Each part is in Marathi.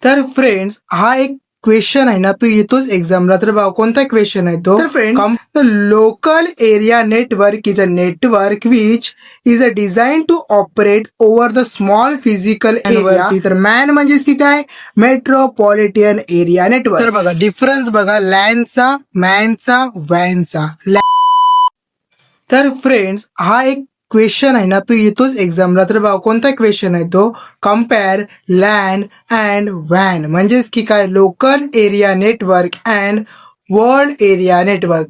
तर फ्रेंड्स हा एक क्वेश्चन आहे ना, तो येतोच एक्झामला. तर बघा कोणता क्वेश्चन आहे तो. तर friends, local area network is a network which is a design to operate over the small physical area. तर मॅन म्हणजेच की काय, मेट्रोपॉलिटन एरिया नेटवर्क. तर बघा डिफरन्स बघा लॅनचा, मॅनचा, वॅनचा. तर फ्रेंड्स हा एक क्वेश्चन आहे ना, तो येतोच एक्झामला. तर बघा कोणता क्वेश्चन आहे तो. कम्पेअर लॅन अँड वॅन म्हणजेच की काय, local area network and world area network.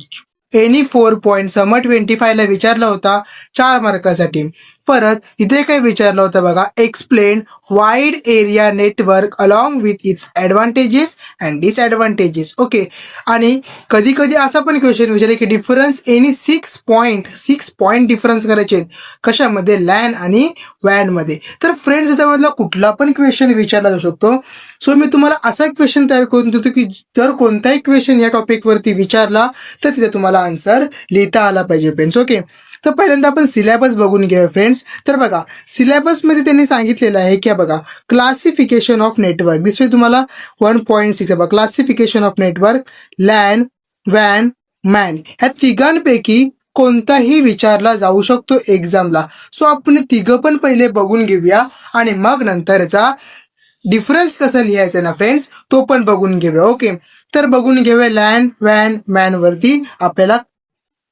Any 4 point summer 25 ला विचारला होता 4 मार्कासाठी. परत इथे काय विचारलं होतं बघा, explain wide area network along with its advantages and disadvantages. Okay, आणि कधी कधी असा पण क्वेश्चन विचारले की डिफरन्स एनी 6 पॉईंट डिफरन्स करायचे आहेत कशामध्ये, लॅन आणि वॅन मध्ये. तर फ्रेंड्स याच्यामधला कुठला पण क्वेश्चन विचारला जाऊ शकतो. सो मी तुम्हाला असा क्वेश्चन तयार करून देतो की जर कोणताही क्वेश्चन या टॉपिकवरती विचारला तर तिथे तुम्हाला आन्सर लिहिता आला पाहिजे फ्रेंड्स. ओके, तर पहिल्यांदा आपण सिलेबस बघून घेऊया फ्रेंड्स. तर बघा सिलेबसमध्ये त्यांनी सांगितलेलं आहे की बघा, क्लासिफिकेशन ऑफ नेटवर्क दिसतोय तुम्हाला 1.6. बघा क्लासिफिकेशन ऑफ नेटवर्क, लॅन, वॅन, मॅन ह्या तिघांपैकी कोणताही विचारला जाऊ शकतो एक्झामला. सो आपण तिघं पण पहिले बघून घेऊया आणि मग नंतरचा डिफरन्स कसं लिहायचं ना फ्रेंड्स, तो पण बघून घेऊया. ओके, तर बघून घेऊया लॅन, वॅन, मॅन वरती आपल्याला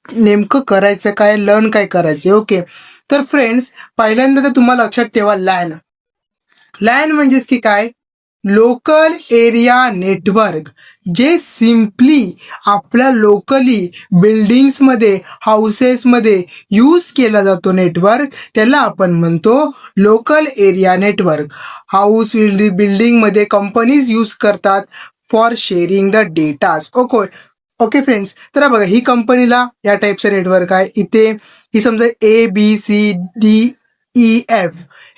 नेमकं करायचं काय, लर्न काय करायचं. ओके, तर फ्रेंड्स पहिल्यांदा तर तुम्हाला लक्षात ठेवा लॅन म्हणजेच की काय, लोकल एरिया नेटवर्क, जे सिम्पली आपल्या लोकली बिल्डिंग्समध्ये, हाऊसेसमध्ये यूज केला जातो नेटवर्क, त्याला आपण म्हणतो लोकल एरिया नेटवर्क. हाऊस बिल्डिंगमध्ये कंपनीज यूज करतात for sharing the datas. Okay friends, तर बघा ही कंपनीला या टाईपचं नेटवर्क आहे. इथे ही समजा ABCDEF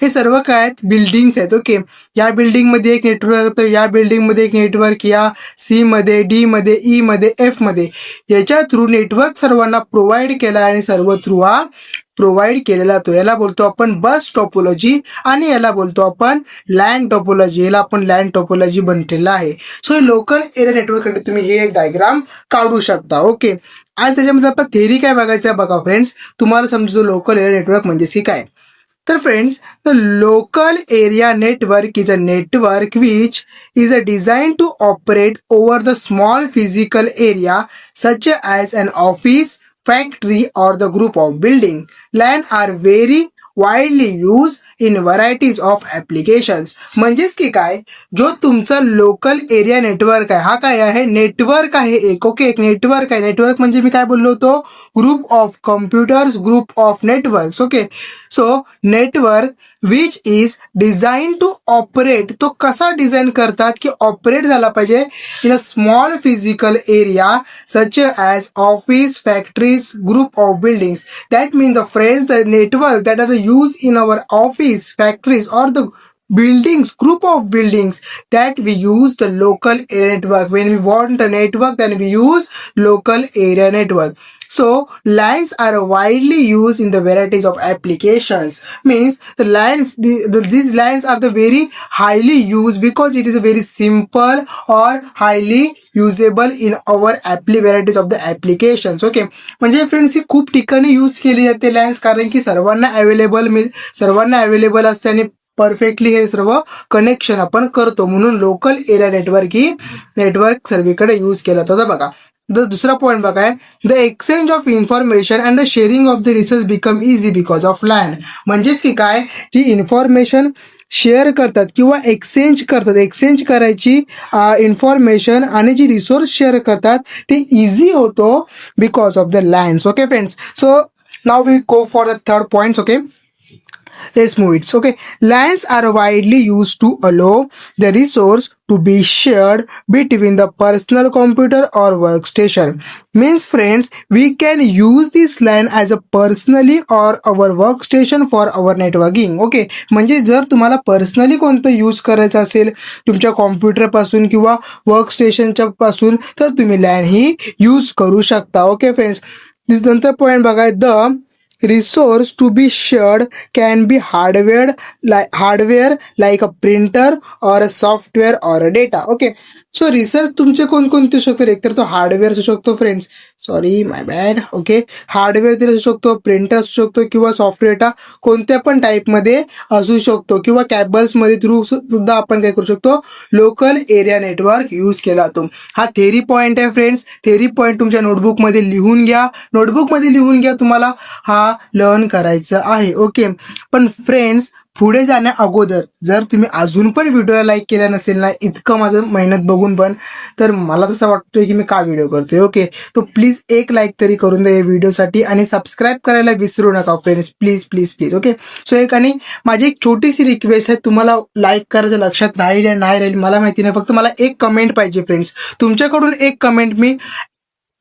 हे सर्व काय आहेत, बिल्डिंग्स आहेत. ओके, या बिल्डिंगमध्ये एक नेटवर्क, तर या बिल्डिंगमध्ये एक नेटवर्क, या C मध्ये, D मध्ये, E मध्ये, F मध्ये, याच्या थ्रू नेटवर्क सर्वांना प्रोव्हाइड केला आणि सर्व थ्रू हा प्रोव्हाइड केलेला तो. याला बोलतो आपण बस टोपोलॉजी आणि याला बोलतो आपण लँड टोपोलॉजी. याला आपण लँड टोपोलॉजी बनलेला आहे. सो हे लोकल एरिया नेटवर्कसाठी तुम्ही हे एक डायग्राम काढू शकता. ओके, आणि त्याच्यामध्ये आपण थेरी काय बघायचं आहे बघा फ्रेंड्स, तुम्हाला समजतो लोकल एरिया नेटवर्क म्हणजे काय. तर friends, the local area network is a network which is a design to operate over the small physical area such as an office, factory or the group of building. LAN are very widely used in varieties of applications. म्हणजेच की काय, जो तुमचा लोकल एरिया नेटवर्क आहे हा काय आहे, नेटवर्क आहे एक. ओके, एक नेटवर्क आहे. नेटवर्क म्हणजे मी काय बोललो होतो, group of computers, group of networks. Okay, so network which is design to operate, तो कसा डिझाईन करतात की ऑपरेट झाला पाहिजे in a small physical area such as office, factories, group of buildings. That means the friends, the network that are use in our office, factories or the buildings, group of buildings, that we use the local area network. When we want a network, then we use local area network. So lines are widely used in the varieties of applications. Means the lines, these lines are the very highly used because it is a very simple or highly usable in our varieties of the applications. Okay, म्हणजे फ्रेंड्स ही खूप ठिकाणी यूज केली जाते लॅन्स, कारण की सर्वांना अवेलेबल असते आणि परफेक्टली हे सर्व कनेक्शन आपण करतो. म्हणून लोकल एरिया नेटवर्क ही नेटवर्क सर्वीकडे यूज केला जातो. बघा दुसरा पॉईंट बघा, the exchange of information and the shearing of the resource become easy because of land. म्हणजेच की काय, जी इन्फॉर्मेशन शेअर करतात किंवा एक्सचेंज करायची इन्फॉर्मेशन आणि जी रिसोर्स शेअर करतात ते इझी होतो because of the lands. Okay friends, so now we go for the third points. Okay, let's move it. Okay, LANs are widely used to allow the resource to be shared between the personal computer or workstation. Means friends, we can use this LAN as a personally or our workstation for our networking. Okay, म्हणजे जर तुम्हाला पर्सनली कोणतं यूज करायचं असेल तुमच्या कॉम्प्युटर पासून किंवा वर्कस्टेशनच्या पासून, तर तुम्ही LAN ही यूज करू शकता. ओके फ्रेंड्स, नंतर पॉईंट बघा, the resource to be shared can be hardware like a printer or a software or a data. Okay, so research तुमचे कोणकोणते असू शकतो? एकतर तो हार्डवेअर असू शकतो फ्रेंड्स, सॉरी माय बॅड. ओके, हार्डवेअर तरी असू शकतो, प्रिंटर असू शकतो किंवा सॉफ्टवेअर डेटा कोणत्या पण टाईपमध्ये असू शकतो किंवा कॅबल्समध्ये थ्रू सुद्धा आपण काय करू शकतो? लोकल एरिया नेटवर्क यूज केला जातो. हा थेरी पॉईंट आहे फ्रेंड्स. थेरी पॉईंट तुमच्या नोटबुकमध्ये लिहून घ्या, तुम्हाला हा लर्न करायचं आहे. ओके, पण फ्रेंड्स पुढे जाण्या अगोदर जर तुम्ही अजून पण व्हिडिओला लाईक केला नसेल ना, इतकं माझं मेहनत बघून पण, तर मला तसं वाटतंय की मी का व्हिडिओ करतोय. ओके, तो प्लीज एक लाईक तरी करून द्या या व्हिडिओसाठी आणि सबस्क्राईब करायला विसरू नका friends, please please please. Okay, so एक आणि माझी एक छोटीशी रिक्वेस्ट आहे, तुम्हाला लाईक करायचं लक्षात राहील या नाही राहील मला माहिती नाही, फक्त मला एक कमेंट पाहिजे फ्रेंड्स. तुमच्याकडून एक कमेंट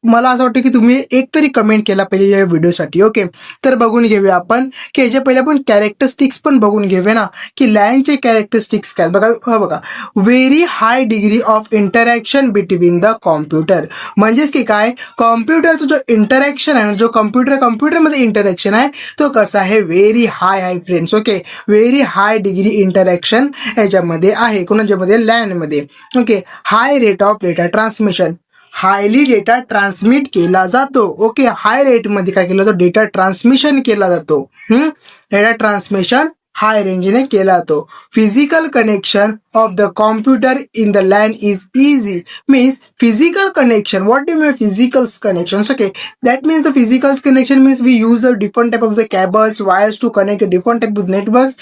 मला असं वाटतं की तुम्ही एक तरी कमेंट केला पाहिजे या व्हिडिओसाठी. ओके, तर बघून घेऊया आपण की याच्या पहिले आपण कॅरेक्टरिस्टिक्स पण बघून घेऊया ना, की लॅनचे कॅरेक्टरिस्टिक्स काय. बघा, very high degree of interaction between the computer. म्हणजेच की काय, कॉम्प्युटरचा जो इंटरॅक्शन आहे ना, जो कॉम्प्युटरमध्ये इंटरॅक्शन आहे तो कसा आहे? व्हेरी हाय आहे friends. Okay, very high degree interaction याच्यामध्ये आहे. कोणाच्यामध्ये? लॅनमध्ये. Okay, high rate of data transmission, highly data transmit केला जातो. ओके, हाय रेटमध्ये काय केलं जातं? डेटा ट्रान्समिशन केला जातो. डेटा ट्रान्समिशन हाय रेंजने केला जातो. Physical connection of the computer in the LAN is easy. Means physical connection. What do mean physical connections? Okay, that means the physical connection means we use the different type of the cables, wires to connect different type of networks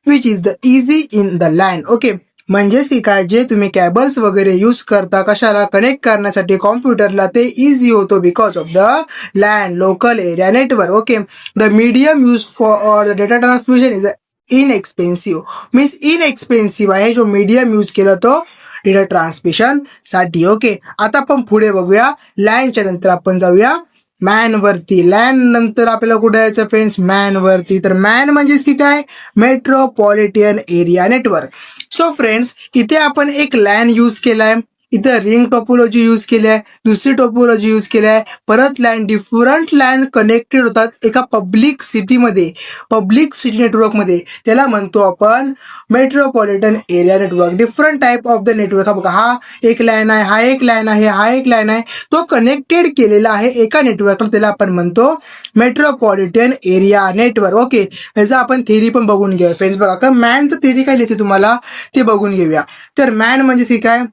which is the easy in the LAN. Okay, म्हणजेच की काय, जे तुम्ही केबल्स वगैरे यूज करता कशाला? कनेक्ट करण्यासाठी कॉम्प्युटरला, ते इझी होतो because of the LAN, local area network. Okay, the medium use for the data transmission is inexpensive. Means inexpensive आहे जो मीडियम यूज केला तो डेटा ट्रान्समिशन साठी. ओके, आता आपण पुढे बघूया. लॅनच्या नंतर आपण जाऊया मॅन वरती. लॅन नंतर आपल्याला कुठे यायचं फ्रेंड्स? मॅन वरती. तर मॅन म्हणजेच की काय? Metropolitan area network. So friends, इथे आपण एक लॅन यूज केलाय, इथं रिंग टोपोलॉजी यूज केली आहे, दुसरी टोपोलॉजी यूज केली आहे, परत डिफरंट लॅन कनेक्टेड होतात एका पब्लिक सिटी नेटवर्कमध्ये. त्याला म्हणतो आपण metropolitan area network. Different type of the network. हा बघा, हा एक लाईन आहे, हा एक लाईन आहे, हा एक लाईन आहे, तो कनेक्टेड केलेला आहे एका नेटवर्कला. त्याला आपण म्हणतो मेट्रोपॉलिटन एरिया नेटवर्क. ओके, याचा आपण थेरी पण बघून घेऊया फ्रेंड्स. बघा, का मॅनचं थेरी काय लिहायचं तुम्हाला ते बघून घेऊया. तर मॅन म्हणजे काय?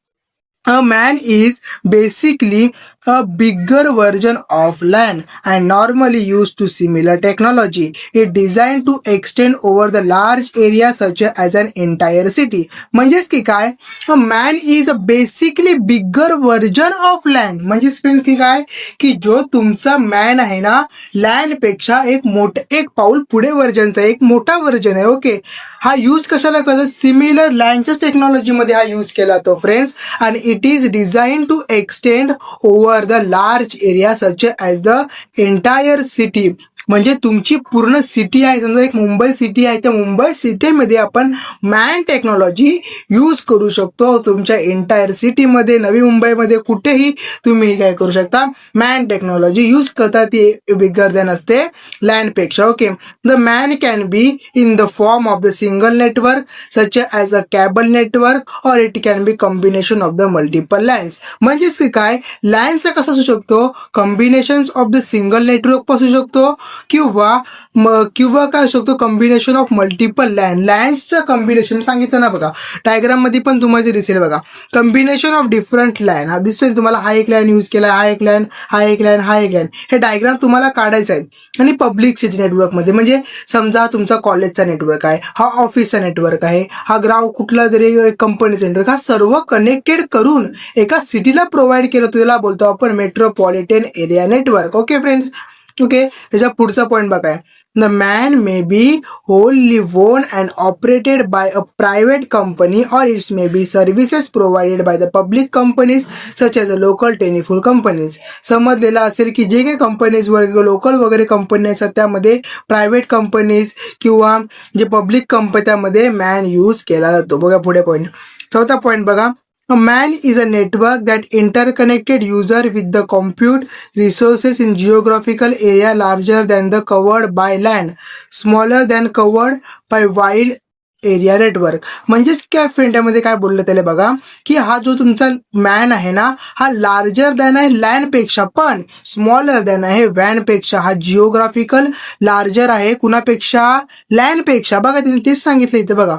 A man is basically a bigger version of LAN and normally used to similar technology. It designed to extend over the large area such as an entire city. म्हणजेच की काय? A man is a basically bigger version of LAN. म्हणजेच फ्रेंड्स की काय? की जो तुमचा मॅन आहे ना, LAN पेक्षा एक पाऊल पुढे वर्जनचा एक मोठा वर्जन आहे. ओके, हा यूज कशाला करतो? सिमिलर लॅनच्याच टेक्नॉलॉजीमध्ये हा यूज केला तो फ्रेंड्स. आणि it is designed to extend over the large area such as the entire city. म्हणजे तुमची पूर्ण सिटी आहे, समजा एक मुंबई सिटी आहे, त्या मुंबई सिटीमध्ये आपण मॅन टेक्नॉलॉजी यूज करू शकतो. तुमच्या एंटायर सिटीमध्ये, नवी मुंबईमध्ये कुठेही तुम्ही काय करू शकता? मॅन टेक्नॉलॉजी यूज करता. ती बिगर दॅन असते लॅनपेक्षा. Okay, the MAN can be in the form of the single network such as a cable network or it can be combination of the multiple lines. म्हणजेच काय? लाईन्सचा कसा असू शकतो? Combination of the single network असू शकतो किंवा काय असू शकतो? कॉम्बिनेशन ऑफ मल्टिपल लॅन्सचं कॉम्बिनेशन सांगितलं ना. बघा, डायग्राम मध्ये पण तुम्हाला ते दिसेल. बघा, कॉम्बिनेशन ऑफ डिफरंट लॅन. हा दिसतोय तुम्हाला, हा एक लाईन यूज केला, हा एक लाईन, हा एक लाईन, हा एक लाईन. हे डायग्राम तुम्हाला काढायचं आहे. आणि पब्लिक सिटी नेटवर्कमध्ये म्हणजे समजा तुमचा कॉलेजचा नेटवर्क आहे, हा ऑफिसचा नेटवर्क आहे, हा कुठला तरी कंपनीचा नेटवर्क, हा सर्व कनेक्टेड करून एका सिटीला प्रोव्हाइड केलं. त्याला बोलतो आपण metropolitan area network. Okay friends. Okay, त्याच्या पुढचा पॉईंट बघा. The MAN may be wholly own and operated by a private company or its may be services provided by the public companies such as a local telephone companies. समजलेलं असेल की जे काही कंपनीज वगैरे लोकल वगैरे कंपनी असतात त्यामध्ये प्रायव्हेट कंपनीज किंवा जे पब्लिक कंपनी त्यामध्ये मॅन यूज केला जातो. बघा पुढे पॉईंट, चौथा पॉईंट बघा. A MAN is a network that interconnected user with the compute resources in geographical area larger than the covered by land, smaller than covered by wide area network. म्हणजेच काय फ्रेंड यामध्ये काय बोललं त्याला बघा की हा जो तुमचा मॅन आहे ना हा लार्जर दॅन आहे लँडपेक्षा पण स्मॉलर दॅन आहे वॅनपेक्षा. हा जिओग्राफिकल लार्जर आहे कुणापेक्षा लँडपेक्षा. बघा तिने तेच सांगितलं इथे बघा.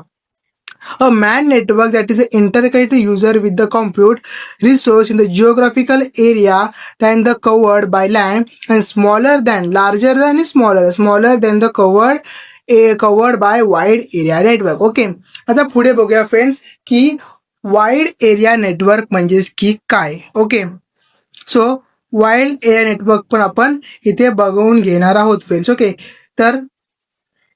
A MAN network that is an interconnected user with the compute resource in the geographical area than the covered by land and larger than is smaller than the covered by wide area network. Okay आता पुढे बघूया फ्रेंड्स की वाईड एरिया नेटवर्क म्हणजेच की काय. Okay so wide area network पण आपण इथे बघून घेणार आहोत फ्रेंड्स. ओके तर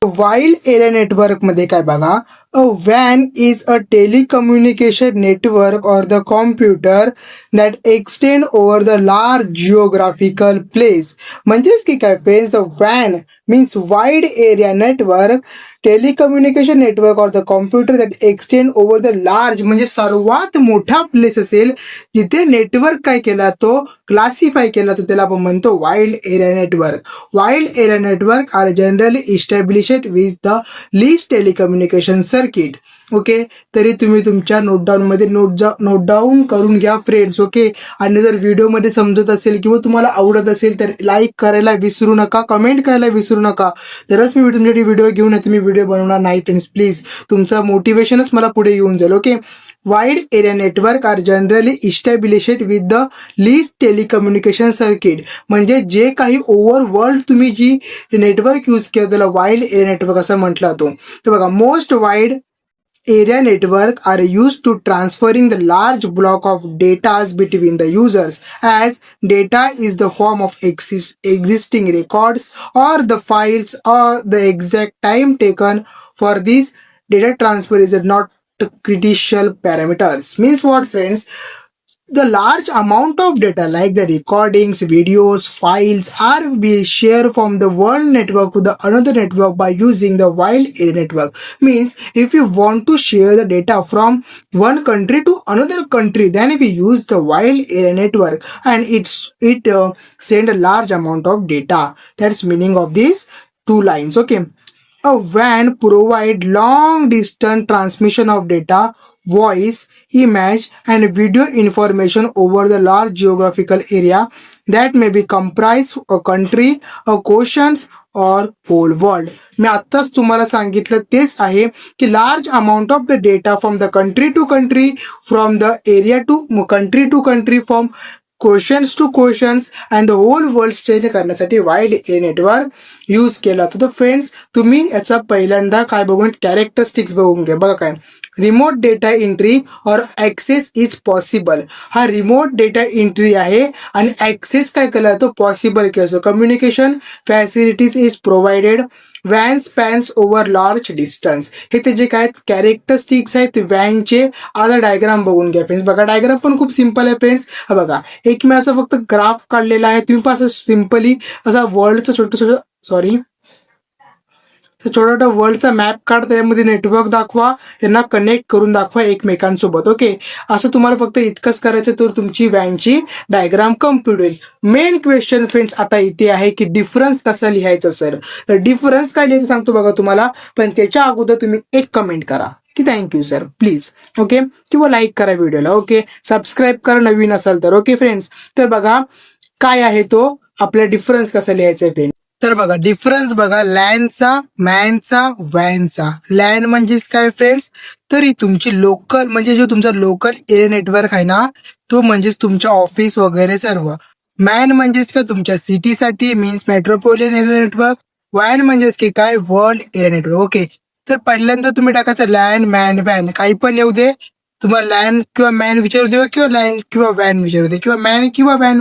वाईल्ड एरिया नेटवर्क मध्ये काय बघा. अ WAN is a telecommunication network or the computer that extend over the large geographical place. म्हणजेच की काय friends WAN means wide area network, telecommunication network or the computer that extend over the large म्हणजे सर्वात मोठा प्लेस असेल जिथे नेटवर्क काय केला तो क्लासिफाय केला तो त्याला आपण म्हणतो wild area network. Wild area network are generally established with the least telecommunication circuit. Okay तरी तुम्ही तुमच्या नोटडाऊनमध्ये नोट डाऊन करून घ्या फ्रेंड्स. ओके आणि जर व्हिडिओमध्ये समजत असेल किंवा तुम्हाला आवडत असेल तर लाईक करायला विसरू नका, कमेंट करायला विसरू नका. तरच मी तुमच्यासाठी व्हिडिओ घेऊन येते. मी व्हिडिओ बनवणार नाही फ्रेंड्स प्लीज. तुमचं मोटिवेशनच मला पुढे येऊन जाईल. Okay wide area network are generally established with the least telecommunication circuit. म्हणजे जे काही ओव्हर वर्ल्ड तुम्ही जी नेटवर्क यूज केलं त्याला वाईल्ड एरिया नेटवर्क असं म्हटलं जातो. तर बघा most wide area network are used to transferring the large block of data between the users, as data is the form of existing records or the files, or the exact time taken for this data transfer is not critical parameters. Means what friends, the large amount of data like the recordings, videos, files are being shared from the world network to the another network by using the wide area network. Means if you want to share the data from one country to another country, then we use the wide area network and it send a large amount of data. That's meaning of these two lines. Okay. A WAN provide long distance transmission of data, voice, image and video information over the large geographical area that may be comprise a country, a oceans or whole world. मी आत्ताच तुम्हाला सांगितलं तेच आहे की large amount of the data from the country to country, from the area to country, from questions to questions and the whole world change करण्यासाठी वाईड एरिया नेटवर्क यूज केला. तर फ्रेंड्स तुम्ही याचा पहिल्यांदा काय बघून कॅरेक्टरिस्टिक्स बघून घ्या. बघा काय रिमोट डेटा एंट्री और ॲक्सेस इज पॉसिबल. हा रिमोट डेटा एंट्री आहे आणि ॲक्सेस काय केला जातो पॉसिबल केला जातो. Communication facilities is provided. वॅन स्पॅन्स ओव्हर लार्ज डिस्टन्स. हे त्याचे काय कॅरेक्टरिस्टिक्स आहेत वॅनचे. आता डायग्राम बघून घ्या फ्रेंड्स. बघा डायग्राम पण खूप सिम्पल आहे फ्रेंड्स. हा बघा एक मी असं फक्त ग्राफ काढलेला आहे. तुम्ही पण असं सिम्पली असा वर्ल्डचं छोटा वर्ल्डचा मॅप काढता यामध्ये नेटवर्क दाखवा, त्यांना कनेक्ट करून दाखवा एकमेकांसोबत. ओके असं तुम्हाला फक्त इतकंच करायचं तर तुमची वॅनची डायग्राम कम्प्लीट होईल. मेन क्वेश्चन फ्रेंड्स आता इथे आहे की डिफरन्स कसा लिहायचा सर. तर डिफरन्स काय लिहायचं सांगतो बघा तुम्हाला, पण त्याच्या अगोदर तुम्ही एक कमेंट करा की थँक्यू सर प्लीज. ओके किंवा लाईक करा व्हिडिओला. ओके सबस्क्राईब करा नवीन असाल तर. ओके फ्रेंड्स तर बघा काय आहे तो आपला डिफरन्स कसा लिहायचा आहे फ्रेंड. तर बघा डिफरन्स बघा लँडचा, मॅनचा, वॅनचा. लँड म्हणजेच काय फ्रेंड्स, तरी तुमची लोकल म्हणजे जो तुमचा लोकल एरिया नेटवर्क आहे ना तो म्हणजेच तुमच्या ऑफिस वगैरे सर्व. मॅन म्हणजेच काय तुमच्या सिटीसाठी मीन्स मेट्रोपॉलिटन एरिया नेटवर्क. वॅन म्हणजेच की काय वर्ल्ड एरिया नेटवर्क. ओके तर पहिल्यांदा तुम्ही टाकायचं लँड, मॅन, वॅन काही पण येऊ दे. तुम्हाला लँड किंवा मॅन विचारू दे किंवा लँड किंवा वॅन विचारू दे किंवा मॅन किंवा वॅन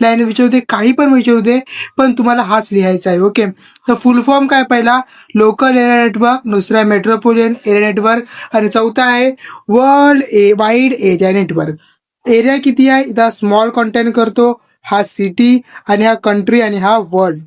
लँड विचारू दे काही पण विचारू दे, पण तुम्हाला हाच लिहायचा आहे. ओके तर फुल फॉर्म काय पहिला लोकल एरिया नेटवर्क, दुसरा मेट्रोपॉलिटन एरिया नेटवर्क आणि चौथा आहे world wide area network. Area किती आहे इथं स्मॉल कंटेन करतो, हा सिटी आणि हा कंट्री आणि हा वर्ल्ड.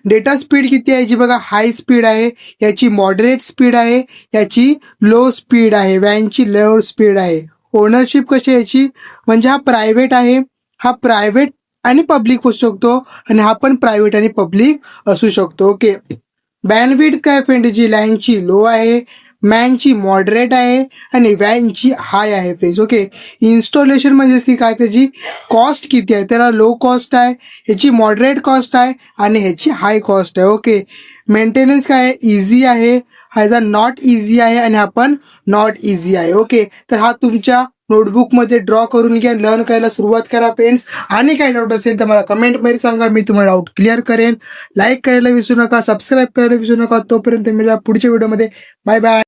डेटा स्पीड किती आहे, याची बघा हाय स्पीड आहे, याची मॉडरेट स्पीड आहे, याची लो स्पीड आहे, वॅनची लो स्पीड आहे. ओनरशिप कशी आहे याची, म्हणजे हा प्रायव्हेट आहे, हा प्रायव्हेट आणि पब्लिक असू शकतो आणि हा पण प्रायव्हेट आणि पब्लिक असू शकतो. ओके. बँडविड्थ काय फ्रेंड, जी लाईनची लो आहे, मॅनची मॉडरेट आहे आणि वॅनची हाय आहे फ्रेंड्स. ओके. इन्स्टॉलेशन म्हणजेच की काय, त्याची कॉस्ट किती आहे, त्याला लो कॉस्ट आहे, ह्याची मॉडरेट कॉस्ट आहे आणि ह्याची हाय कॉस्ट आहे. ओके. मेंटेनन्स काय आहे, इझी आहे, ह्याचा नॉट इझी आहे आणि हा पण नॉट इझी आहे. ओके. तर हा तुमच्या नोटबुकमध्ये ड्रॉ करून घ्या, लर्न करायला सुरुवात करा फ्रेंड्स. आणि काही डाऊट असेल तर मला कमेंटमध्ये सांगा, मी तुम्हाला डाऊट क्लिअर करेन. लाईक करायला विसरू नका, सबस्क्राईब करायला विसरू नका. तोपर्यंत मिळूया पुढच्या व्हिडिओमध्ये. Bye bye.